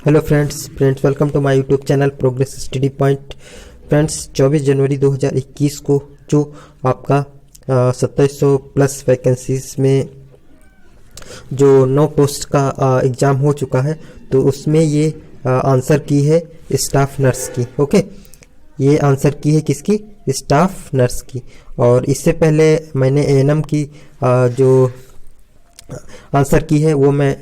Hello friends welcome to my YouTube channel progress study point. Friends 24 जनवरी 2021 को जो आपका 2700 प्लस वैकेंसीज में जो 9 पोस्ट का एग्ज़ाम हो चुका है, तो उसमें ये आंसर की है स्टाफ नर्स की। ओके, ये आंसर की है किसकी? स्टाफ नर्स की। और इससे पहले मैंने एएनएम की जो आंसर की है वो मैं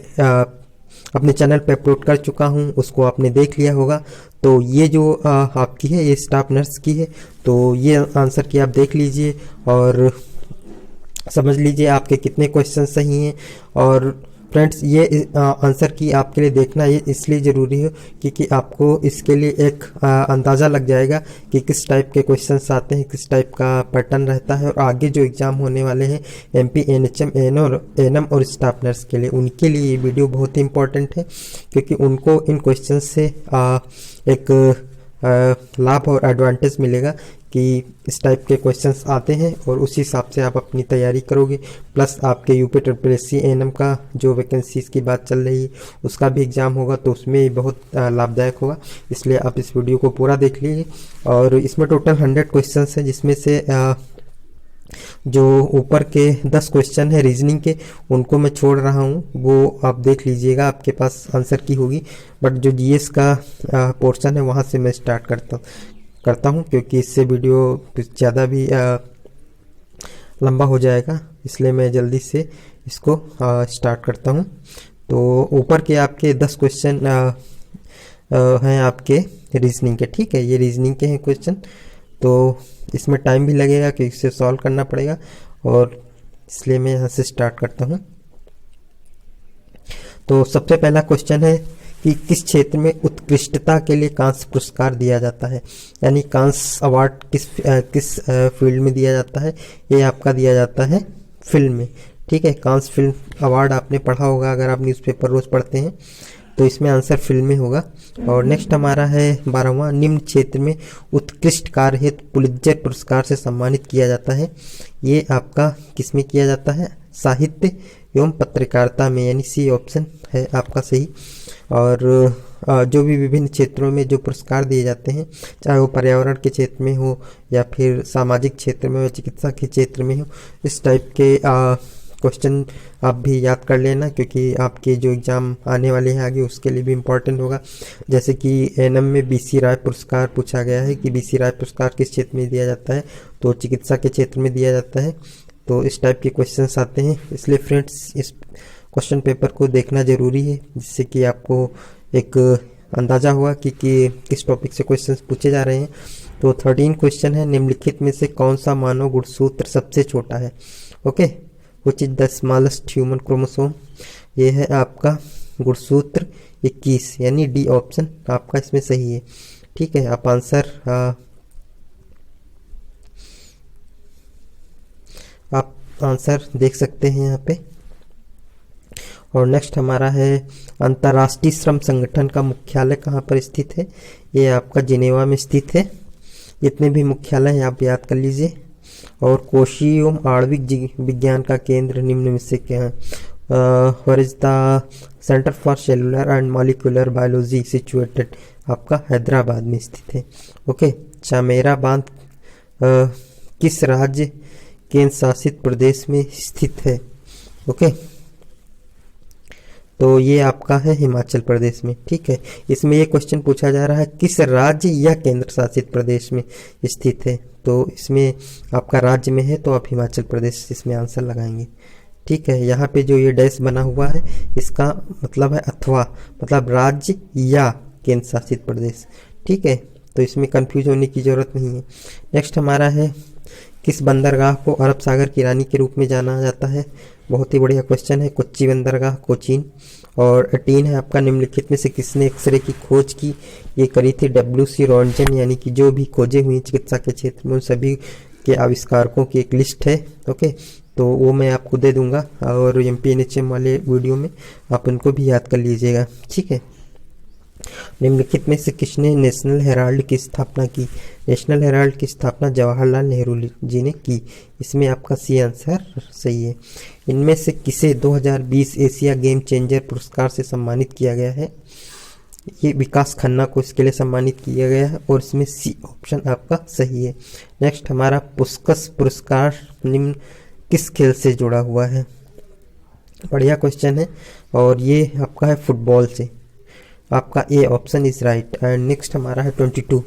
अपने चैनल पे अपलोड कर चुका हूँ, उसको आपने देख लिया होगा। तो ये जो आपकी है ये स्टाफ नर्स की है, तो ये आंसर की आप देख लीजिए और समझ लीजिए आपके कितने क्वेश्चन सही हैं। और फ्रेंड्स ये आंसर की आपके लिए देखना ये इसलिए ज़रूरी है क्योंकि आपको इसके लिए एक अंदाज़ा लग जाएगा कि किस टाइप के क्वेश्चंस आते हैं, किस टाइप का पैटर्न रहता है। और आगे जो एग्ज़ाम होने वाले हैं एमपी, एनएचएम, एएनएम और स्टाफ नर्स के लिए, उनके लिए ये वीडियो बहुत ही इंपॉर्टेंट है क्योंकि उनको इन क्वेश्चन से एक लाभ और एडवांटेज मिलेगा कि इस टाइप के क्वेश्चंस आते हैं और उसी हिसाब से आप अपनी तैयारी करोगे। प्लस आपके यूपी SSC एएनएम का जो वैकेंसीज़ की बात चल रही है उसका भी एग्ज़ाम होगा, तो उसमें बहुत लाभदायक होगा। इसलिए आप इस वीडियो को पूरा देख लीजिए। और इसमें टोटल 100 क्वेश्चंस हैं, जिसमें से जो ऊपर के 10 क्वेश्चन है रीजनिंग के, उनको मैं छोड़ रहा हूँ, वो आप देख लीजिएगा, आपके पास आंसर की होगी। बट जो जीएस का पोर्शन है वहाँ से मैं स्टार्ट करता हूँ क्योंकि इससे वीडियो ज़्यादा भी लंबा हो जाएगा, इसलिए मैं जल्दी से इसको स्टार्ट करता हूँ। तो ऊपर के आपके 10 क्वेश्चन हैं आपके रीजनिंग के, ठीक है, ये रीजनिंग के हैं क्वेश्चन। तो इसमें टाइम भी लगेगा कि इसे सॉल्व करना पड़ेगा, और इसलिए मैं यहाँ से स्टार्ट करता हूँ। तो सबसे पहला क्वेश्चन है कि किस क्षेत्र में उत्कृष्टता के लिए कांस्य पुरस्कार दिया जाता है, यानी कांस्य अवार्ड किस फील्ड में दिया जाता है? ये आपका दिया जाता है फिल्म में, ठीक है। कांस्य फिल्म अवार्ड आपने पढ़ा होगा अगर आप न्यूज़पेपर रोज़ पढ़ते हैं, तो इसमें आंसर फिल्म में होगा। और नेक्स्ट हमारा है 12वां, निम्न क्षेत्र में उत्कृष्ट कार्य हेतु पुलित्जर पुरस्कार से सम्मानित किया जाता है। ये आपका किस में किया जाता है? साहित्य एवं पत्रकारिता में, यानी सी ऑप्शन है आपका सही। और जो भी विभिन्न क्षेत्रों में जो पुरस्कार दिए जाते हैं, चाहे वो पर्यावरण के क्षेत्र में हो या फिर सामाजिक क्षेत्र में हो, चिकित्सा के क्षेत्र में हो, इस टाइप के क्वेश्चन आप भी याद कर लेना क्योंकि आपके जो एग्ज़ाम आने वाले हैं आगे उसके लिए भी इम्पोर्टेंट होगा। जैसे कि एएनएम में बीसी राय पुरस्कार पूछा गया है कि बीसी राय पुरस्कार किस क्षेत्र में दिया जाता है, तो चिकित्सा के क्षेत्र में दिया जाता है। तो इस टाइप के क्वेश्चंस आते हैं, इसलिए फ्रेंड्स इस क्वेश्चन पेपर को देखना ज़रूरी है, जिससे कि आपको एक अंदाज़ा हुआ कि किस टॉपिक से क्वेश्चंस पूछे जा रहे हैं। तो 13 क्वेश्चन है, निम्नलिखित में से कौन सा मानव गुणसूत्र सबसे छोटा है? Okay, which is the smallest human chromosome? ये है आपका गुणसूत्र 21, यानी डी ऑप्शन आपका इसमें सही है, ठीक है। आप आंसर देख सकते हैं यहाँ पे। और नेक्स्ट हमारा है अंतर्राष्ट्रीय श्रम संगठन का मुख्यालय कहाँ पर स्थित है? ये आपका जिनेवा में स्थित है। जितने भी मुख्यालय हैं आप याद कर लीजिए। और कोशी एवं आणविक विज्ञान का केंद्र निम्न में से क्या है? Where is the centre for cellular and molecular biology situated? आपका हैदराबाद में स्थित है। ओके, चामेरा बांध किस राज्य केंद्र शासित प्रदेश में स्थित है? ओके, तो ये आपका है हिमाचल प्रदेश में, ठीक है। इसमें ये क्वेश्चन पूछा जा रहा है किस राज्य या केंद्र शासित प्रदेश में स्थित है, तो इसमें आपका राज्य में है तो आप हिमाचल प्रदेश इसमें आंसर लगाएंगे, ठीक है। यहाँ पे जो ये डैश बना हुआ है इसका मतलब है अथवा, मतलब राज्य या केंद्र शासित प्रदेश, ठीक है। तो इसमें कंफ्यूज होने की ज़रूरत नहीं है। नेक्स्ट हमारा है किस बंदरगाह को अरब सागर की रानी के रूप में जाना जाता है? बहुत ही बढ़िया क्वेश्चन है, कोच्चि बंदरगाह, कोचीन। और 18 है आपका, निम्नलिखित में से किसने एक्सरे की खोज की? ये करी थी WC रॉन्टजन, यानी कि जो भी खोजें हुई चिकित्सा के क्षेत्र में उन सभी के आविष्कारकों की एक लिस्ट है। ओके, तो वो मैं आपको दे दूंगा और MP NHM वाले वीडियो में आप उनको भी याद कर लीजिएगा, ठीक है। निम्नलिखित में से किसने नेशनल हेराल्ड की स्थापना की? नेशनल हेराल्ड की स्थापना जवाहरलाल नेहरू जी ने की। इसमें आपका सी आंसर सही है। इनमें से किसे 2020 एशिया गेम चेंजर पुरस्कार से सम्मानित किया गया है? ये विकास खन्ना को इसके लिए सम्मानित किया गया है और इसमें सी ऑप्शन आपका सही है। नेक्स्ट हमारा पुस्कस पुरस्कार निम्न किस खेल से जुड़ा हुआ है? बढ़िया क्वेश्चन है और ये आपका है फुटबॉल से। आपका A option is right. And next हमारा है 22।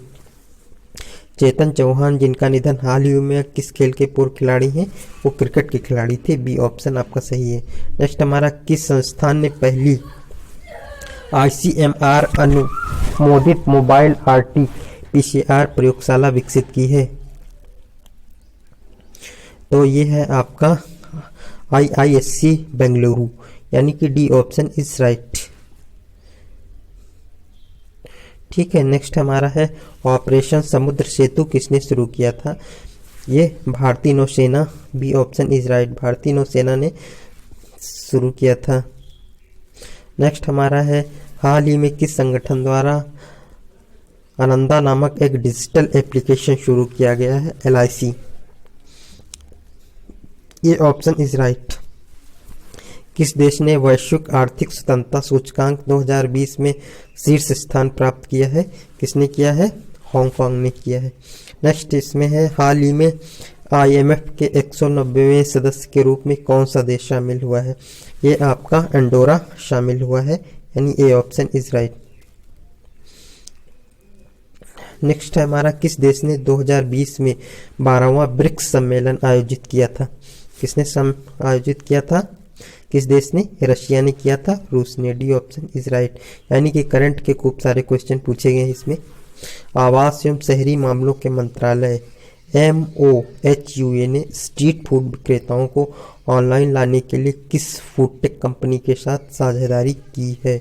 चेतन चौहान जिनका निधन हाल ही में किस खेल के पूर्व खिलाड़ी हैं? वो क्रिकेट के खिलाड़ी थे। बी ऑप्शन आपका सही है। नेक्स्ट हमारा किस संस्थान ने पहली ICMR अनुमोदित मोबाइल RT-PCR प्रयोगशाला विकसित की है? तो ये है आपका IISc बेंगलुरु, यानी कि डी ऑप्शन इज राइट। ठीक है। नेक्स्ट हमारा है ऑपरेशन समुद्र सेतु किसने शुरू किया था? ये भारतीय नौसेना। बी ऑप्शन इज राइट, भारतीय नौसेना ने शुरू किया था। नेक्स्ट हमारा है हाल ही में किस संगठन द्वारा आनंदा नामक एक डिजिटल एप्लीकेशन शुरू किया गया है? LIC। ये ऑप्शन इज राइट। किस देश ने वैश्विक आर्थिक स्वतंत्रता सूचकांक 2020 में शीर्ष स्थान प्राप्त किया है? किसने किया है? हांगकांग ने किया है। नेक्स्ट इसमें है हाल ही में IMF के 190वें सदस्य के रूप में कौन सा देश शामिल हुआ है? ये आपका अंडोरा शामिल हुआ है, यानी A option is right. Next है हमारा किस देश ने 2020 में 12वां ब्रिक्स सम्मेलन आयोजित किया था? किसने आयोजित किया था? किस देश ने? रशिया ने किया था, रूस ने। D option is right. यानी कि करंट के खूब सारे क्वेश्चन पूछे गए हैं इसमें। आवास एवं शहरी मामलों के मंत्रालय MOHUA ने स्ट्रीट फूड विक्रेताओं को ऑनलाइन लाने के लिए किस फूड टेक कंपनी के साथ साझेदारी की है?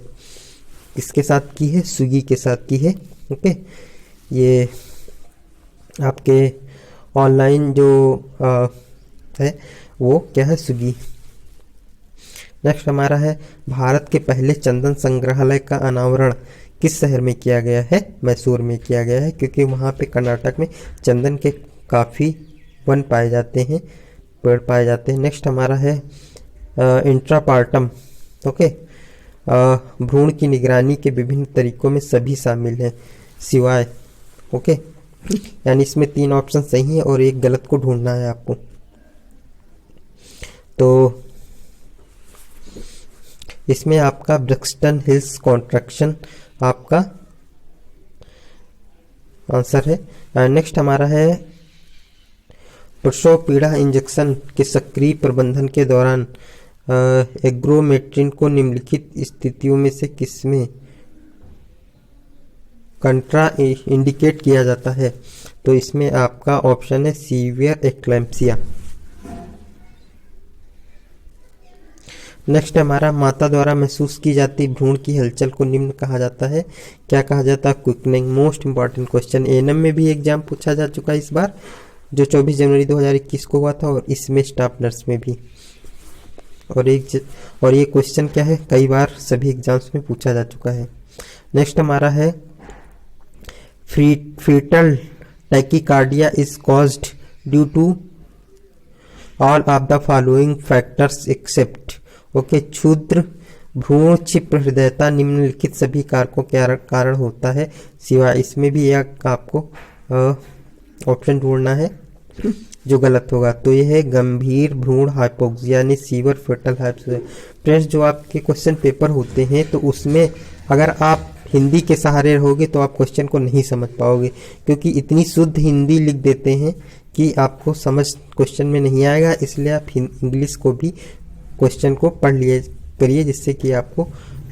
किसके साथ की है? स्विगी के साथ की है। ओके, ये आपके ऑनलाइन जो है वो क्या है? स्विगी। नेक्स्ट हमारा है भारत के पहले चंदन संग्रहालय का अनावरण किस शहर में किया गया है? मैसूर में किया गया है, क्योंकि वहाँ पे कर्नाटक में चंदन के काफ़ी वन पाए जाते हैं, पेड़ पाए जाते हैं। नेक्स्ट हमारा है इंट्रापार्टम। ओके, भ्रूण की निगरानी के विभिन्न तरीकों में सभी शामिल हैं सिवाय। ओके, यानी इसमें 3 ऑप्शन सही है और एक गलत को ढूंढना है आपको। तो इसमें आपका ब्रिक्सटन हिल्स कॉन्ट्रैक्शन आपका आंसर है। नेक्स्ट हमारा है प्रसव पीड़ा इंजेक्शन के सक्रिय प्रबंधन के दौरान एग्रोमेट्रिन को निम्नलिखित स्थितियों में से किसमें कंट्रा इंडिकेट किया जाता है? तो इसमें आपका ऑप्शन है सीवियर एक्लेम्पसिया। नेक्स्ट हमारा माता द्वारा महसूस की जाती भ्रूण की हलचल को निम्न कहा जाता है। क्या कहा जाता है? Quickening. Most important question, ANM में भी एग्जाम पूछा जा चुका है इस बार, जो 24 जनवरी 2021 को हुआ था, और इसमें स्टाफ नर्स में भी। और ये क्वेश्चन क्या है? कई बार सभी एग्जाम्स में पूछा जा चुका है। नेक्स्ट हमारा है fetal tachycardia is caused due to all of the following factors except. Okay, क्षुद्र भ्रूण क्षिप्र हृदयता निम्नलिखित सभी कारकों के कारण होता है सिवाय। इसमें भी एक आपको ऑप्शन ढूंढना है जो गलत होगा। तो ये है गंभीर भ्रूण हाइपोक्सिया यानी सीवर फेटल हाइपोक्सिया। फ्रेंड्स, जो आपके क्वेश्चन पेपर होते हैं तो उसमें अगर आप हिंदी के सहारे रहोगे तो आप क्वेश्चन को नहीं समझ पाओगे, क्योंकि इतनी शुद्ध हिंदी लिख देते हैं कि आपको समझ क्वेश्चन में नहीं आएगा। इसलिए आप इंग्लिश को भी क्वेश्चन को पढ़ लिए करिए, जिससे कि आपको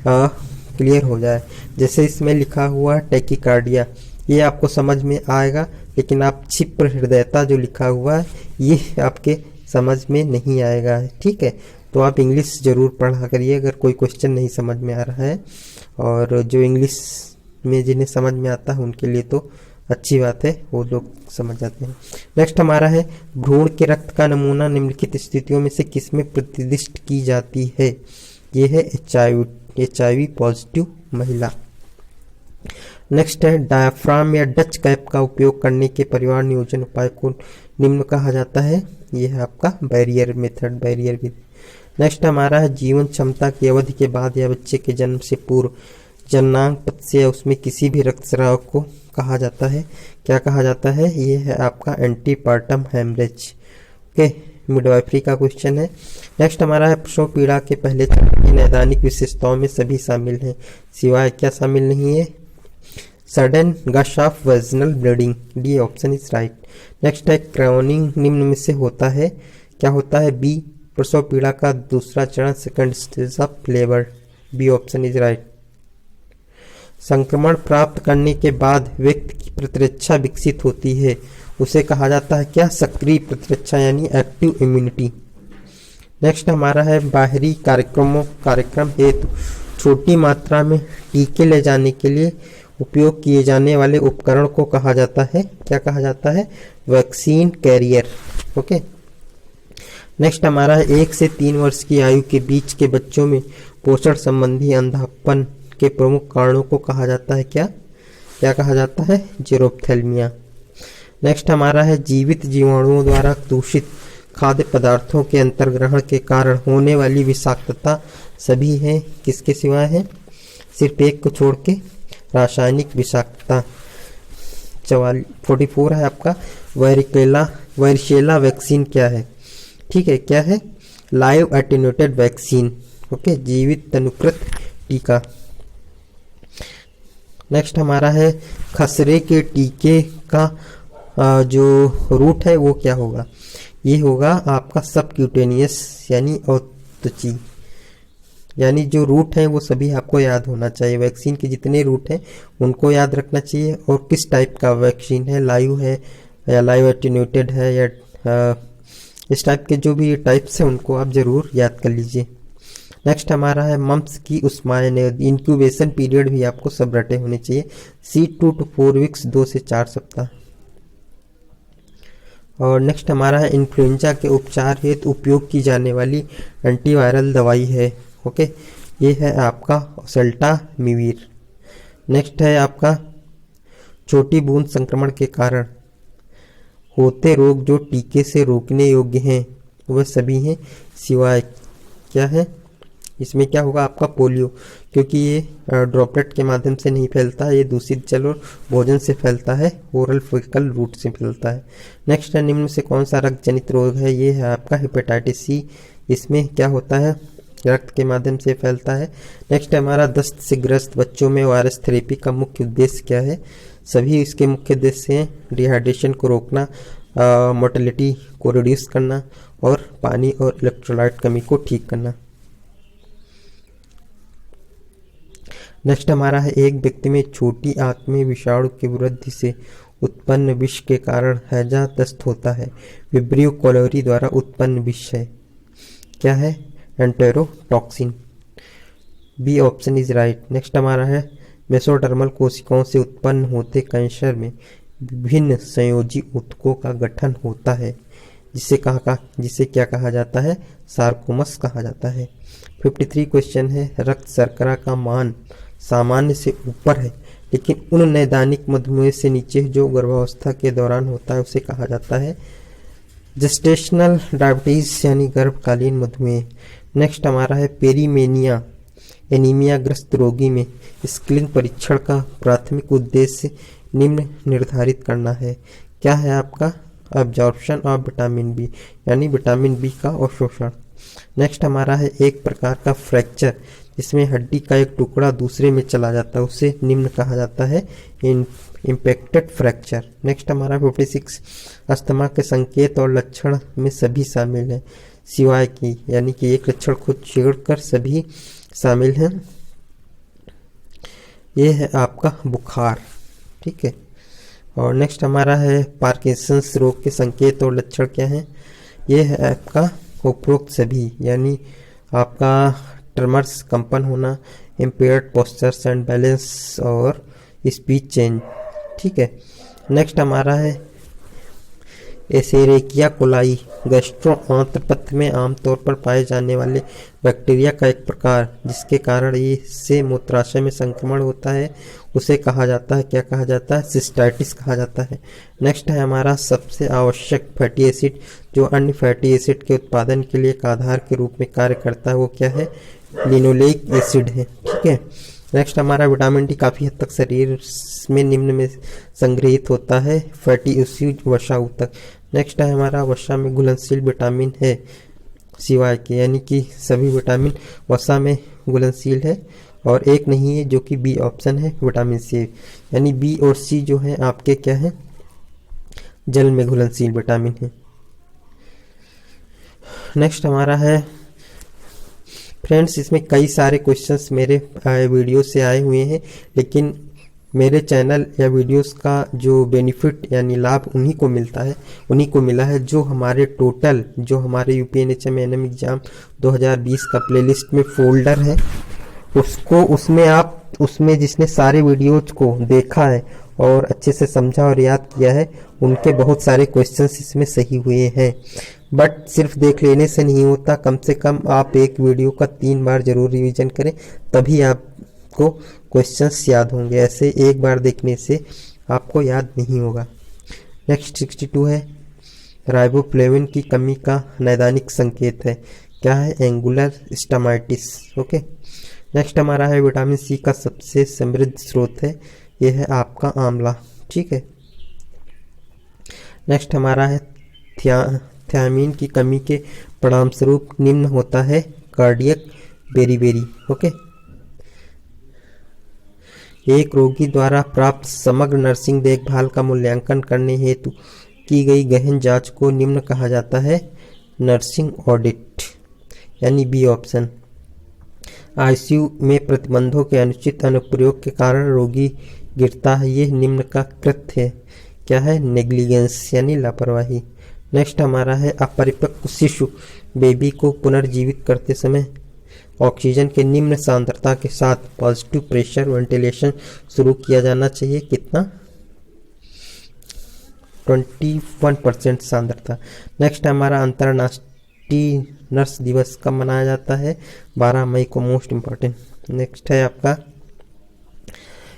क्लियर हो जाए। जैसे इसमें लिखा हुआ है टैकीकार्डिया, ये आपको समझ में आएगा, लेकिन आप क्षिप्र हृदयता जो लिखा हुआ है ये आपके समझ में नहीं आएगा। ठीक है, तो आप इंग्लिश ज़रूर पढ़ा करिए अगर कोई क्वेश्चन नहीं समझ में आ रहा है। और जो इंग्लिश में जिन्हें समझ में आता है उनके लिए तो अच्छी बात है, वो लोग समझ जाते हैं। नेक्स्ट हमारा है भ्रूण के रक्त का नमूना निम्नलिखित स्थितियों में से किसमें प्रतिदिष्ट की जाती है? ये है HIV पॉजिटिव महिला। नेक्स्ट है डायाफ्राम या डच कैप का उपयोग करने के परिवार नियोजन उपाय को निम्न कहा जाता है। यह है आपका बैरियर मेथड, बैरियर विधि। नेक्स्ट हमारा है जीवन क्षमता की अवधि के बाद या बच्चे के जन्म से पूर्व जननांग पथ्य या उसमें किसी भी रक्तस्राव को कहा जाता है, क्या कहा जाता है? ये है आपका एंटीपार्टम हेमरेज। ओके, मिडवाइफरी का क्वेश्चन है। नेक्स्ट हमारा है प्रसव पीड़ा के पहले चरण की नैदानिक विशेषताओं में सभी शामिल हैं, सिवाय क्या शामिल नहीं है? Sudden gush of vaginal bleeding, D option is right. Next है क्राउनिंग निम्न में से होता है, क्या होता है? बी प्रसव पीड़ा का दूसरा चरण, second stage of labour, B option is right. संक्रमण प्राप्त करने के बाद व्यक्ति की प्रतिरक्षा विकसित होती है, उसे कहा जाता है क्या? सक्रिय प्रतिरक्षा यानी एक्टिव इम्यूनिटी। नेक्स्ट हमारा है बाहरी कार्यक्रम हेतु छोटी मात्रा में टीके ले जाने के लिए उपयोग किए जाने वाले उपकरण को कहा जाता है, क्या कहा जाता है? Vaccine carrier. ओके, नेक्स्ट हमारा है 1 से 3 वर्ष की आयु के बीच के बच्चों में पोषण संबंधी अंधापन के प्रमुख कारणों को कहा जाता है क्या? क्या कहा जाता है? जेरोप्थेल्मिया। नेक्स्ट हमारा है जीवित जीवाणुओं द्वारा दूषित खाद्य पदार्थों के अंतर्ग्रहण के कारण होने वाली विषाक्तता सभी है, किसके सिवाय है? सिर्फ एक को छोड़ के, रासायनिक विषाक्तता। 44 है आपका वारिशेला वैक्सीन क्या है? ठीक है, क्या है? Live attenuated vaccine. ओके, जीवित तनुकृत टीका। नेक्स्ट हमारा है खसरे के टीके का जो रूट है वो क्या होगा? ये होगा आपका सबक्यूटेनियस यानी औत्तची, यानी जो रूट है वो सभी आपको याद होना चाहिए। वैक्सीन के जितने रूट हैं उनको याद रखना चाहिए, और किस टाइप का वैक्सीन है, लाइव है या लाइव एटेन्यूएटेड है या इस टाइप के जो भी टाइप्स हैं उनको आप जरूर याद कर लीजिए। नेक्स्ट हमारा है मम्प्स की उस्मायन, इंक्यूबेशन पीरियड भी आपको सब रटे होने चाहिए। C2 to 4 वीक्स, 2 से 4 सप्ताह। और नेक्स्ट हमारा है इन्फ्लुएंजा के उपचार हेतु उपयोग की जाने वाली एंटीवायरल दवाई है। ओके, ये है आपका ओसेल्टामिविर। नेक्स्ट है आपका छोटी बूंद संक्रमण के कारण होते रोग जो टीके से रोकने योग्य हैं, वह सभी हैं सिवाय क्या है? इसमें क्या होगा आपका? पोलियो, क्योंकि ये ड्रॉपलेट के माध्यम से नहीं फैलता है, ये दूषित जल और भोजन से फैलता है, ओरल फीकल रूट से फैलता है। नेक्स्ट है निम्न से कौन सा रक्त जनित रोग है? ये है आपका हेपेटाइटिस सी। इसमें क्या होता है? रक्त के माध्यम से फैलता है। नेक्स्ट है हमारा दस्त से ग्रस्त बच्चों में वायरस थेरेपी का मुख्य उद्देश्य क्या है? सभी इसके मुख्य उद्देश्य हैं डिहाइड्रेशन को रोकना, मोर्टेलिटी को रिड्यूस करना और पानी और इलेक्ट्रोलाइट कमी को ठीक करना। नेक्स्ट हमारा है एक व्यक्ति में छोटी आंत में विषाणु की वृद्धि से उत्पन्न विष के कारण हैजा दस्त होता है, विब्रियो कोलोरी द्वारा उत्पन्न विष है, क्या है? Enterotoxin, B option is right. Next हमारा है मेसोडर्मल कोशिकाओं से उत्पन्न होते कैंसर में विभिन्न संयोजी ऊतकों का गठन होता है, जिसे क्या कहा जाता है? सार्कोमस कहा जाता है। 53 क्वेश्चन है रक्त शर्करा का मान सामान्य से ऊपर है लेकिन उन नैदानिक मधुमेह से नीचे जो गर्भावस्था के दौरान होता है उसे कहा जाता है जेस्टेशनल डायबिटीज यानी गर्भकालीन मधुमेह। नेक्स्ट हमारा है पेरीमेनिया एनीमिया ग्रस्त रोगी में स्क्रीनिंग परीक्षण का प्राथमिक उद्देश्य निम्न निर्धारित करना है, क्या है आपका? अब्जॉर्प्शन ऑफ विटामिन बी यानी विटामिन बी का अवशोषण। नेक्स्ट हमारा है एक प्रकार का फ्रैक्चर जिसमें हड्डी का एक टुकड़ा दूसरे में चला जाता है, उसे निम्न कहा जाता है इम्पैक्टेड फ्रैक्चर। नेक्स्ट हमारा 56 अस्थमा के संकेत और लक्षण में सभी शामिल हैं सिवाय की, यानी कि एक लक्षण को छेड़कर सभी शामिल हैं। ये है आपका बुखार, ठीक है। और नेक्स्ट हमारा है पार्किंसंस रोग के संकेत और लक्षण क्या हैं? ये है आपका उपरोक्त सभी, यानी आपका ट्रमर्स कंपन होना, इम्पेयर्ड पोस्चर्स एंड बैलेंस और स्पीच चेंज, ठीक है। नेक्स्ट हमारा है एसेरेकिया कोलाई गैस्ट्रो आंत्रपत्र में आमतौर पर पाए जाने वाले बैक्टीरिया का एक प्रकार जिसके कारण इससे मूत्राशय में संक्रमण होता है, उसे कहा जाता है, क्या कहा जाता है? सिस्टाइटिस कहा जाता है। नेक्स्ट है हमारा सबसे आवश्यक फैटी एसिड जो अन्य फैटी एसिड के उत्पादन के लिए एक आधार के रूप में कार्य करता है, वो क्या है? लिनोलेइक एसिड है, ठीक है। नेक्स्ट हमारा विटामिन डी काफ़ी हद तक शरीर में निम्न में संग्रहित होता है, फैटी एसिड वसा ऊतक। नेक्स्ट है हमारा वसा में घुलनशील विटामिन है सिवाय के, यानी कि सभी विटामिन वसा में घुलनशील है और एक नहीं है जो कि बी ऑप्शन है विटामिन सी, यानी बी और सी जो है आपके क्या है, जल में घुलनशील विटामिन है। नेक्स्ट हमारा है फ्रेंड्स, इसमें कई सारे क्वेश्चंस मेरे वीडियो से आए हुए हैं, लेकिन मेरे चैनल या वीडियोस का जो बेनिफिट यानी लाभ उन्हीं को मिलता है, उन्हीं को मिला है जो हमारे टोटल जो हमारे यूपीएनएचएम एएनएम एग्जाम 2020 का प्लेलिस्ट में फोल्डर है, उसको उसमें जिसने सारे वीडियोज को देखा है और अच्छे से समझा और याद किया है, उनके बहुत सारे क्वेश्चंस इसमें सही हुए हैं। बट सिर्फ देख लेने से नहीं होता, कम से कम आप एक वीडियो का 3 बार जरूर रिवीजन करें, तभी आपको क्वेश्चंस याद होंगे। ऐसे एक बार देखने से आपको याद नहीं होगा। नेक्स्ट 62 है, राइबोफ्लेविन की कमी का नैदानिक संकेत है, क्या है, एंगुलर स्टमाइटिस। ओके। नेक्स्ट हमारा है विटामिन सी का सबसे समृद्ध स्रोत है, यह है आपका आंवला। ठीक है। नेक्स्ट हमारा है थियामिन की कमी के परिणामस्वरूप निम्न होता है कार्डियक बेरीबेरी। ओके। एक रोगी द्वारा प्राप्त समग्र नर्सिंग देखभाल का मूल्यांकन करने हेतु की गई गहन जांच को निम्न कहा जाता है, नर्सिंग ऑडिट, यानी बी ऑप्शन। आईसीयू में प्रतिबंधों के अनुचित अनुप्रयोग के कारण रोगी गिरता है, यह निम्न का कृत्य है, क्या है, नेग्लिजेंस यानी लापरवाही। नेक्स्ट हमारा है अपरिपक्व शिशु बेबी को पुनर्जीवित करते समय ऑक्सीजन के निम्न सांद्रता के साथ पॉजिटिव प्रेशर वेंटिलेशन शुरू किया जाना चाहिए, कितना, 21% सांद्रता। नेक्स्ट हमारा अंतर्राष्ट्रीय नर्स दिवस कब मनाया जाता है, 12 मई को, मोस्ट इम्पॉर्टेंट। नेक्स्ट है आपका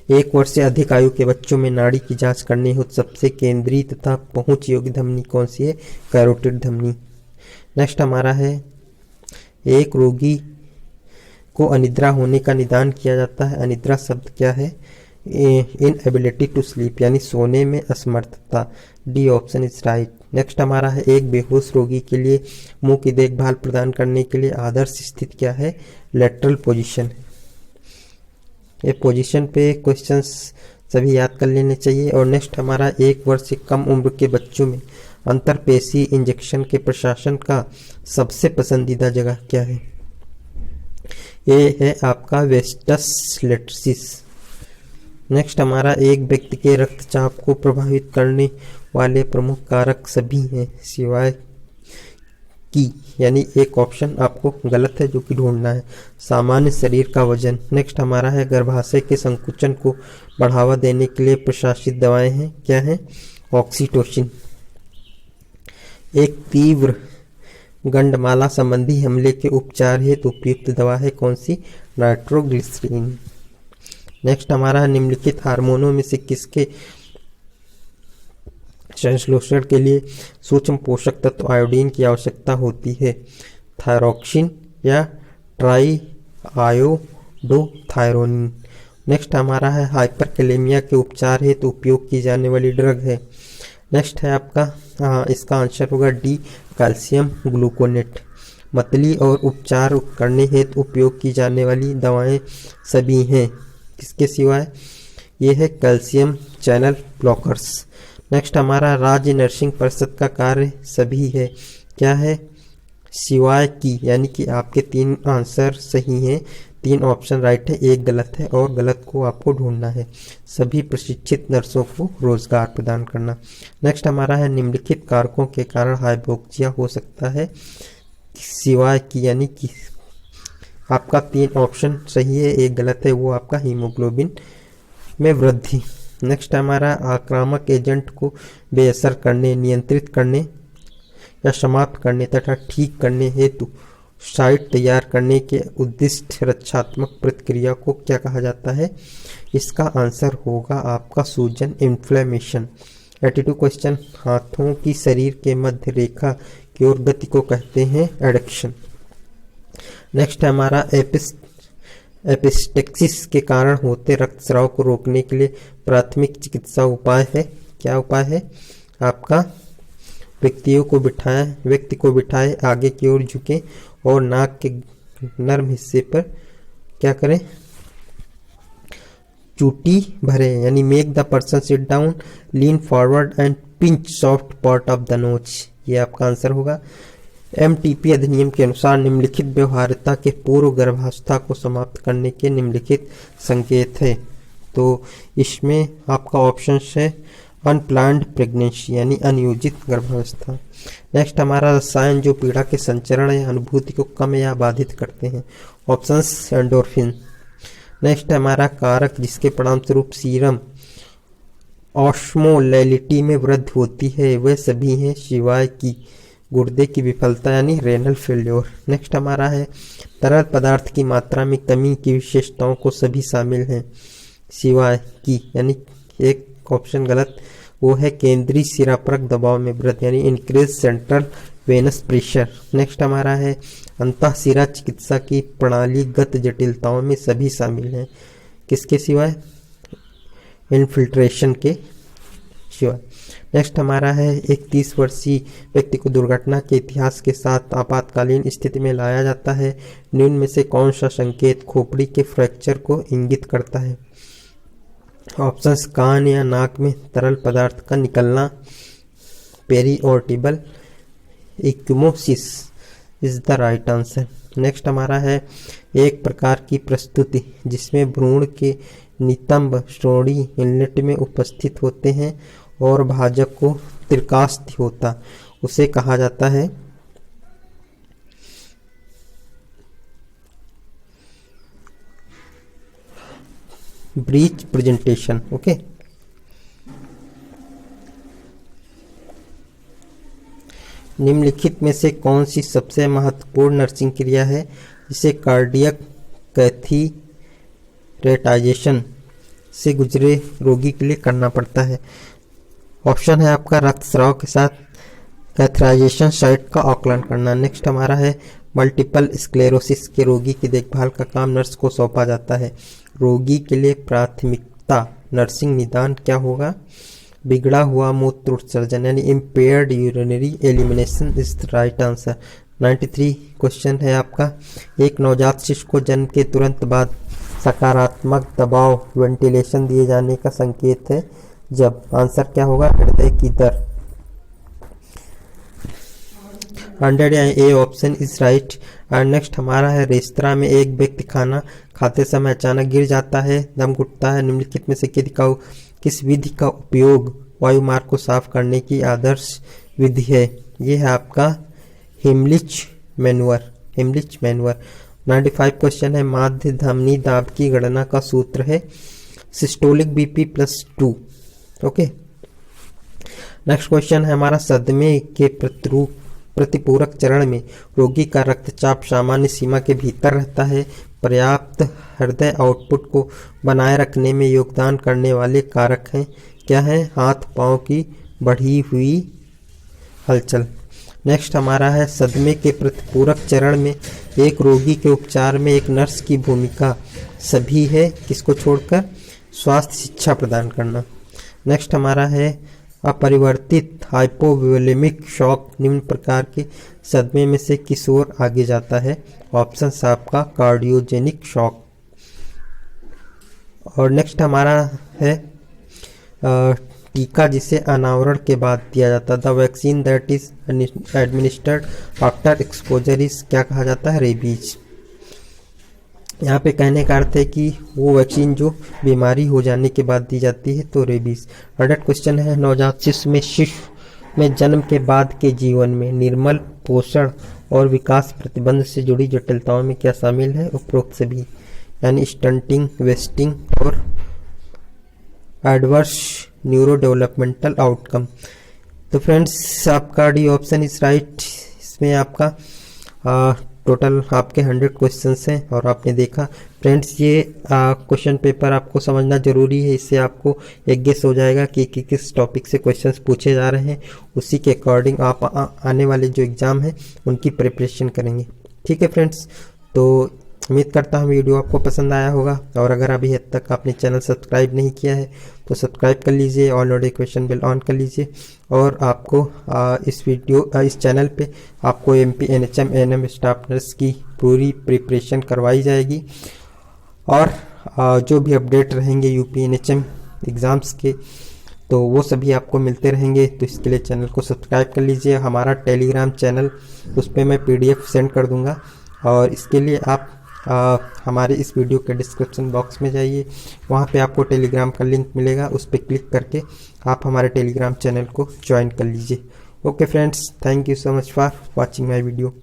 1 वर्ष से अधिक आयु के बच्चों में नाड़ी की जांच करने हेतु सबसे केंद्रीय तथा पहुंच योग्य धमनी कौन सी है, कैरोटिड धमनी। नेक्स्ट हमारा है एक रोगी को अनिद्रा होने का निदान किया जाता है, अनिद्रा शब्द क्या है, इनएबिलिटी टू स्लीप यानी सोने में असमर्थता, D option is right. Next हमारा है एक बेहोश रोगी के लिए मुंह की देखभाल प्रदान करने के लिए आदर्श स्थिति क्या है, लेटरल पोजीशन। ये पोजीशन पे क्वेश्चंस सभी याद कर लेने चाहिए। और नेक्स्ट हमारा 1 वर्ष से कम उम्र के बच्चों में अंतरपेशी इंजेक्शन के प्रशासन का सबसे पसंदीदा जगह क्या है, ये है आपका वेस्टस लेटसिस। नेक्स्ट हमारा एक व्यक्ति के रक्तचाप को प्रभावित करने वाले प्रमुख कारक सभी हैं सिवाय की, यानी एक ऑप्शन आपको गलत है जो कि ढूंढना है, सामान्य शरीर का वजन। नेक्स्ट हमारा है गर्भाशय के संकुचन को बढ़ावा देने के लिए प्रशासित दवाएं हैं, क्या है, ऑक्सीटोसिन। एक तीव्र गंडमाला संबंधी हमले के उपचार हेतु उपयुक्त दवा है कौन सी, नाइट्रोग्लिसरीन। नेक्स्ट हमारा निम्नलिखित हार्मोनों में से किसके संश्लेषण के लिए सूक्ष्म पोषक तत्व आयोडीन की आवश्यकता होती है, थायरोक्सिन या ट्राई आयोडोथायरोनिन। नेक्स्ट हमारा है हाइपरकैलेमिया के उपचार हेतु उपयोग की जाने वाली ड्रग है। नेक्स्ट है आपका इसका आंसर होगा डी, कैल्शियम ग्लूकोनेट। मतली और उपचार करने हेतु उपयोग की जाने वाली दवाएं सभी हैं, किसके सिवाय, ये है कैल्शियम चैनल ब्लॉकर्स। नेक्स्ट हमारा राज्य नर्सिंग परिषद का कार्य सभी है, क्या है, सिवाय की, यानी कि आपके 3 आंसर सही हैं, 3 ऑप्शन राइट है, 1 गलत है और गलत को आपको ढूंढना है। सभी प्रशिक्षित नर्सों को रोजगार प्रदान करना। नेक्स्ट हमारा है निम्नलिखित कारकों के कारण हाइपोक्सिया हो सकता है, सिवाय की, यानी कि आपका 3 ऑप्शन सही है, 1 गलत है, वो आपका हीमोग्लोबिन में वृद्धि। नेक्स्ट हमारा आक्रामक एजेंट को बेअसर करने, नियंत्रित करने या समाप्त करने तथा ठीक करने हेतु साइट तैयार करने के उद्दिष्ट रक्षात्मक प्रतिक्रिया को क्या कहा जाता है, इसका आंसर होगा आपका सूजन, इन्फ्लेमेशन। 82 क्वेश्चन, हाथों की शरीर के मध्य रेखा की ओर गति को कहते हैं एडक्शन। नेक्स्ट हमारा एपिस्टेक्सिस के कारण होते रक्तस्राव को रोकने के लिए प्राथमिक चिकित्सा उपाय है। क्या उपाय है आपका? व्यक्ति को बिठाए, आगे की ओर झुके और नाक के नर्म हिस्से पर क्या करें? चूटी भरे, यानी make the person sit down, lean forward and pinch soft part of the nose. ये आपका आंसर होगा। एमटीपी अधिनियम के अनुसार निम्नलिखित व्यवहार्यता के पूर्व गर्भावस्था को समाप्त करने के निम्नलिखित संकेत है। तो इसमें आपका ऑप्शन है अनप्लान्ड प्रेगनेंसी, यानी अनियोजित गर्भावस्था। नेक्स्ट हमारा रसायन जो पीड़ा के संचरण या अनुभूति को कम या बाधित करते हैं। Options endorphin. नेक्स्ट हमारा कारक जिसके परिणाम स्वरूप सीरम ऑस्मोलैलिटी में वृद्धि होती है, वे सभी हैं सिवाय की गुर्दे की विफलता यानी रेनल फेल्योर। नेक्स्ट हमारा है तरल पदार्थ की मात्रा में कमी की विशेषताओं को सभी शामिल हैं सिवाय की, यानी एक ऑप्शन गलत, वो है केंद्रीय सिरापरक दबाव में वृद्धि यानी increase central venous pressure. Next हमारा है अंतःशिरा चिकित्सा की प्रणालीगत जटिलताओं में सभी शामिल हैं, किसके सिवाय? इन्फिल्ट्रेशन के सिवाय। नेक्स्ट हमारा है एक 30 वर्षीय व्यक्ति को दुर्घटना के इतिहास के साथ आपातकालीन स्थिति में लाया जाता है, निम्न में से कौन सा संकेत खोपड़ी के फ्रैक्चर को इंगित करता है? ऑप्शंस कान या नाक में तरल पदार्थ का निकलना, periorbital ecchymosis is the right answer. Next हमारा है एक प्रकार की प्रस्तुति जिसमें भ्रूण के नितंब श्रोणी इनलेट में उपस्थित होते हैं और भाजक को त्रिकास्थ होता, उसे कहा जाता है ब्रीच प्रेजेंटेशन। ओके, निम्नलिखित में से कौन सी सबसे महत्वपूर्ण नर्सिंग क्रिया है जिसे कार्डियक कैथीरेटाइजेशन से गुजरे रोगी के लिए करना पड़ता है? ऑप्शन है आपका रक्तस्राव के साथ कैथराइजेशन साइट का आकलन करना। नेक्स्ट हमारा है मल्टीपल स्क्लेरोसिस के रोगी की देखभाल का काम नर्स को सौंपा जाता है, रोगी के लिए प्राथमिकता नर्सिंग निदान क्या होगा? बिगड़ा हुआ मूत्र उत्सर्जन यानी impaired urinary elimination is the right answer. 93 question है आपका एक नवजात शिशु को जन्म के तुरंत बाद सकारात्मक दबाव वेंटिलेशन दिए जाने का संकेत है जब, आंसर क्या होगा? हृदय की दर। 100 A option is right. And next हमारा है रेस्तरां में एक व्यक्ति खाना खाते समय अचानक गिर जाता है, दम घुटता है, निम्नलिखित में से किस विधि का उपयोग वायुमार्ग को साफ करने की आदर्श विधि है? ये है आपका हिमलिच मैनुअर। 95 क्वेश्चन है माध्य धमनी दाब की गणना का सूत्र है systolic BP +2। Okay, next question है हमारा सदमे के प्रतिपूरक चरण में रोगी का रक्तचाप सामान्य सीमा के भीतर रहता है, पर्याप्त हृदय आउटपुट को बनाए रखने में योगदान करने वाले कारक हैं, क्या है? हाथ पांव की बढ़ी हुई हलचल। नेक्स्ट हमारा है सदमे के प्रतिपूरक चरण में एक रोगी के उपचार में एक नर्स की भूमिका सभी है, किसको छोड़कर? स्वास्थ्य शिक्षा प्रदान करना। नेक्स्ट हमारा है अपरिवर्तित हाइपोवोलेमिक शॉक निम्न प्रकार के सदमे में से किस ओर आगे जाता है? ऑप्शन आपका कार्डियोजेनिक शॉक। और नेक्स्ट हमारा है टीका जिसे अनावरण के बाद दिया जाता है, the vaccine that is administered after exposure is क्या कहा जाता है? रेबीज। यहाँ पे कहने का अर्थ है कि वो वैक्सीन जो बीमारी हो जाने के बाद दी जाती है, तो रेबीज। 100 क्वेश्चन है नवजात शिशु में जन्म के बाद के जीवन में निर्मल पोषण और विकास प्रतिबंध से जुड़ी जटिलताओं में क्या शामिल है? उपरोक्त सभी, यानी स्टंटिंग, वेस्टिंग और एडवर्स न्यूरो डेवलपमेंटल आउटकम। तो फ्रेंड्स आपका डी ऑप्शन इज राइट। इसमें आपका टोटल आपके 100 क्वेश्चंस हैं और आपने देखा फ्रेंड्स ये क्वेश्चन पेपर आपको समझना जरूरी है, इससे आपको एक गेस हो जाएगा कि किस टॉपिक से क्वेश्चंस पूछे जा रहे हैं, उसी के अकॉर्डिंग आप आने वाले जो एग्ज़ाम है उनकी प्रिपरेशन करेंगे। ठीक है फ्रेंड्स, तो उम्मीद करता हूँ वीडियो आपको पसंद आया होगा, और अगर अभी तक आपने चैनल सब्सक्राइब नहीं किया है तो सब्सक्राइब कर लीजिए और नोटिफिकेशन बिल ऑन कर लीजिए। और आपको इस चैनल पे आपको MP NHM ANM staff nurse की पूरी प्रिपरेशन करवाई जाएगी, और जो भी अपडेट रहेंगे UP NHM एग्ज़ाम्स के तो वो सभी आपको मिलते रहेंगे। तो इसके लिए चैनल को सब्सक्राइब कर लीजिए। हमारा टेलीग्राम चैनल, उस पर मैं PDF सेंड कर दूंगा, और इसके लिए आप हमारे इस वीडियो के डिस्क्रिप्शन बॉक्स में जाइए, वहाँ पे आपको टेलीग्राम का लिंक मिलेगा, उस पर क्लिक करके आप हमारे टेलीग्राम चैनल को ज्वाइन कर लीजिए। Okay friends, thank you so much for watching my video.